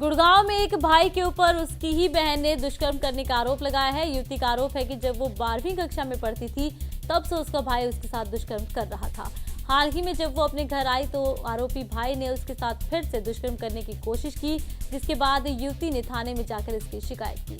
गुड़गांव में एक भाई के ऊपर उसकी ही बहन ने दुष्कर्म करने का आरोप लगाया है। युवती का आरोप है कि जब वो 12वीं कक्षा में पढ़ती थी तब से उसका भाई उसके साथ दुष्कर्म कर रहा था। हाल ही में जब वो अपने घर आई तो आरोपी भाई ने उसके साथ फिर से दुष्कर्म करने की कोशिश की, जिसके बाद युवती ने थाने में जाकर इसकी शिकायत की।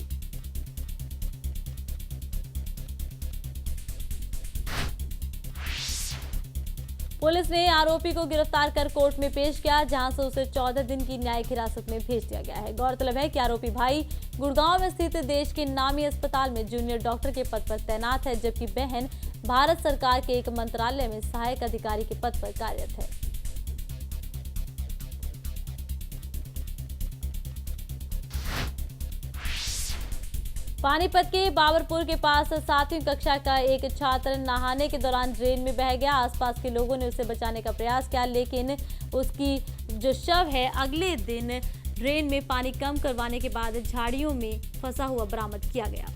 पुलिस ने आरोपी को गिरफ्तार कर कोर्ट में पेश किया, जहां से उसे 14 दिन की न्यायिक हिरासत में भेज दिया गया है। गौरतलब है कि आरोपी भाई गुड़गांव में स्थित देश के नामी अस्पताल में जूनियर डॉक्टर के पद पर तैनात है, जबकि बहन भारत सरकार के एक मंत्रालय में सहायक अधिकारी के पद पर कार्यरत है। पानीपत के बाबरपुर के पास 7वीं कक्षा का एक छात्र नहाने के दौरान ड्रेन में बह गया। आसपास के लोगों ने उसे बचाने का प्रयास किया, लेकिन उसकी जो शव है अगले दिन ड्रेन में पानी कम करवाने के बाद झाड़ियों में फंसा हुआ बरामद किया गया।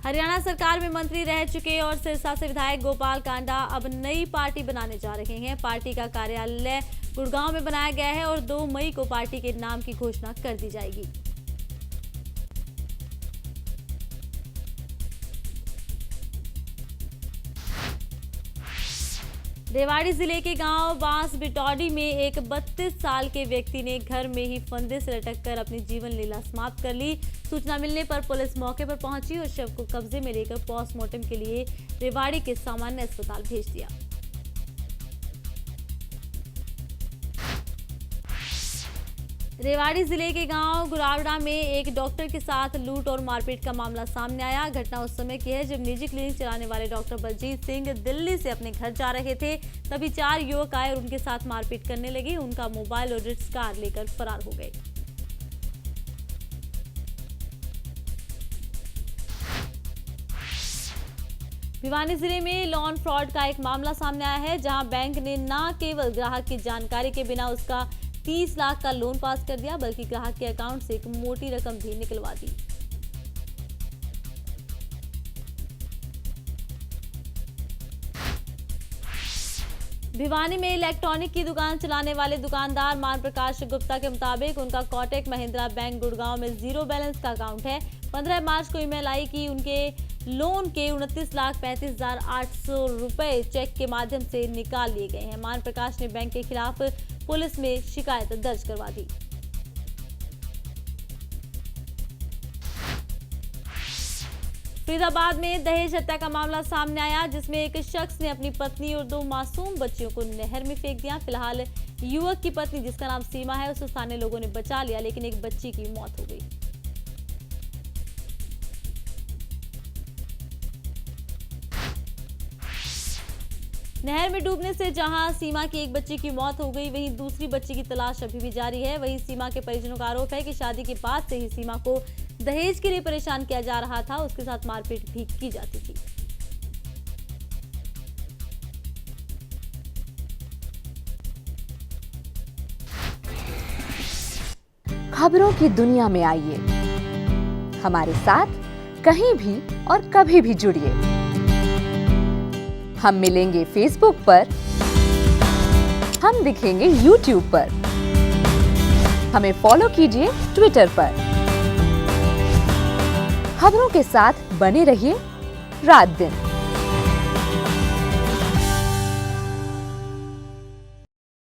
हरियाणा सरकार में मंत्री रह चुके और सिरसा से विधायक गोपाल कांडा अब नई पार्टी बनाने जा रहे हैं। पार्टी का कार्यालय गुड़गांव में बनाया गया है और 2 मई को पार्टी के नाम की घोषणा कर दी जाएगी। रेवाड़ी जिले के गांव बांस बिटौडी में एक 32 साल के व्यक्ति ने घर में ही फंदे से लटककर अपनी जीवन लीला समाप्त कर ली। सूचना मिलने पर पुलिस मौके पर पहुंची और शव को कब्जे में लेकर पोस्टमार्टम के लिए रेवाड़ी के सामान्य अस्पताल भेज दिया। रेवाड़ी जिले के गांव गुरावड़ा में एक डॉक्टर के साथ लूट और मारपीट का मामला सामने आया। घटना उस समय की है जब निजी क्लिनिक चलाने वाले डॉक्टर बलजीत सिंह दिल्ली से अपने घर जा रहे थे। तभी 4 युवक आए और उनके साथ मारपीट करने लगे। उनका मोबाइल और रिट्स कार लेकर फरार हो गए। भिवानी जिले में लोन फ्रॉड का एक मामला सामने आया है, जहां बैंक ने न केवल ग्राहक की जानकारी के बिना उसका 30 लाख का लोन पास कर दिया, बल्कि ग्राहक के अकाउंट से एक मोटी रकम भी निकलवा दी। भिवानी में इलेक्ट्रॉनिक की दुकान चलाने वाले दुकानदार मान प्रकाश गुप्ता के मुताबिक उनका कोटक महिंद्रा बैंक गुड़गांव में 0 बैलेंस का अकाउंट है। 15 मार्च को ईमेल आई कि उनके लोन के 29,35,800 रुपए चेक के माध्यम से निकाल लिए गए हैं। मान प्रकाश ने बैंक के खिलाफ पुलिस में शिकायत दर्ज करवा दी। फरीदाबाद में दहेज हत्या का मामला सामने आया, जिसमें एक शख्स ने अपनी पत्नी और 2 मासूम बच्चियों को नहर में फेंक दिया। फिलहाल युवक की पत्नी, जिसका नाम सीमा है, उसे स्थानीय लोगों ने बचा लिया, लेकिन एक बच्ची की मौत हो गई। नहर में डूबने से जहां सीमा की एक बच्ची की मौत हो गई, वहीं दूसरी बच्ची की तलाश अभी भी जारी है। वहीं सीमा के परिजनों का आरोप है कि शादी के बाद से ही सीमा को दहेज के लिए परेशान किया जा रहा था, उसके साथ मारपीट भी की जाती थी। खबरों की दुनिया में आइए, हमारे साथ कहीं भी और कभी भी जुड़िए। हम मिलेंगे फेसबुक पर, हम दिखेंगे यूट्यूब पर, हमें फॉलो कीजिए ट्विटर पर। खबरों के साथ बने रहिए रात दिन।